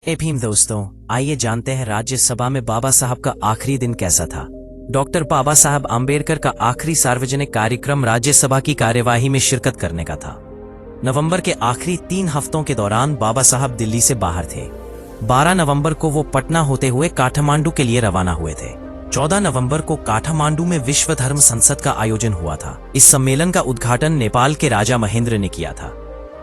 भीम दोस्तों, आइए जानते हैं राज्यसभा में बाबा साहब का आखिरी दिन कैसा था। डॉक्टर बाबा साहब आम्बेडकर का आखिरी सार्वजनिक कार्यक्रम राज्यसभा की कार्यवाही में शिरकत करने का था। नवंबर के आखिरी 3 हफ्तों के दौरान बाबा साहब दिल्ली से बाहर थे। 12 नवंबर को वो पटना होते हुए काठमांडू के लिए रवाना हुए थे। 14 नवंबर को काठमांडू में विश्व धर्म संसद का आयोजन हुआ था। इस सम्मेलन का उद्घाटन नेपाल के राजा महेंद्र ने किया था।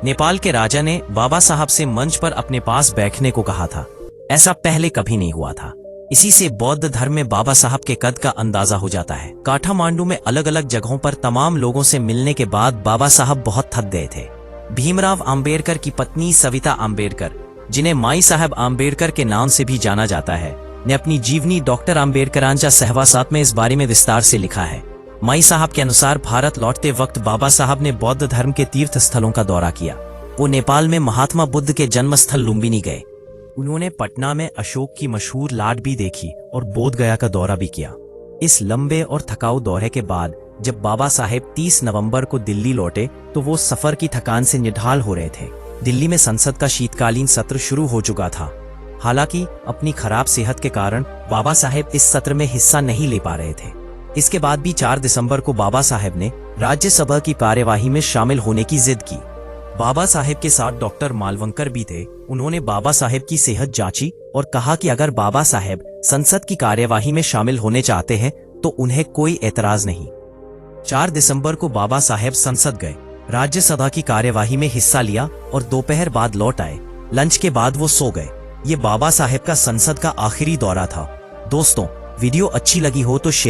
नेपाल के राजा ने बाबा साहब से मंच पर अपने पास बैठने को कहा था। ऐसा पहले कभी नहीं हुआ था। इसी से बौद्ध धर्म में बाबा साहब के कद का अंदाजा हो जाता है। काठमांडू में अलग अलग जगहों पर तमाम लोगों से मिलने के बाद बाबा साहब बहुत थक गए थे। भीमराव आम्बेडकर की पत्नी सविता आम्बेडकर, जिन्हें माई साहब आम्बेडकर के नाम से भी जाना जाता है, ने अपनी जीवनी डॉक्टर आम्बेडकरांच्या सहवासात में इस बारे में विस्तार से लिखा है। माई साहब के अनुसार भारत लौटते वक्त बाबा साहब ने बौद्ध धर्म के तीर्थ स्थलों का दौरा किया। वो नेपाल में महात्मा बुद्ध के जन्मस्थल लुम्बिनी गए। उन्होंने पटना में अशोक की मशहूर लाट भी देखी और बोध गया का दौरा भी किया। इस लंबे और थकाऊ दौरे के बाद जब बाबा साहेब 30 नवंबर को दिल्ली लौटे तो वो सफर की थकान से निढाल हो रहे थे। दिल्ली में संसद का शीतकालीन सत्र शुरू हो चुका था। हालांकि अपनी खराब सेहत के कारण बाबा साहेब इस सत्र में हिस्सा नहीं ले पा रहे थे। इसके बाद भी 4 दिसंबर को बाबा साहेब ने राज्यसभा की कार्यवाही में शामिल होने की जिद की। बाबा साहेब के साथ डॉक्टर मालवंकर भी थे। उन्होंने बाबा साहेब की सेहत जांची और कहा कि अगर बाबा साहेब संसद की कार्यवाही में शामिल होने चाहते हैं तो उन्हें कोई एतराज नहीं। 4 दिसंबर को बाबा साहेब संसद गए, राज्यसभा की कार्यवाही में हिस्सा लिया और दोपहर बाद लौट आए। लंच के बाद वो सो गए। ये बाबा साहेब का संसद का आखिरी दौरा था। दोस्तों, वीडियो अच्छी लगी हो तो शेयर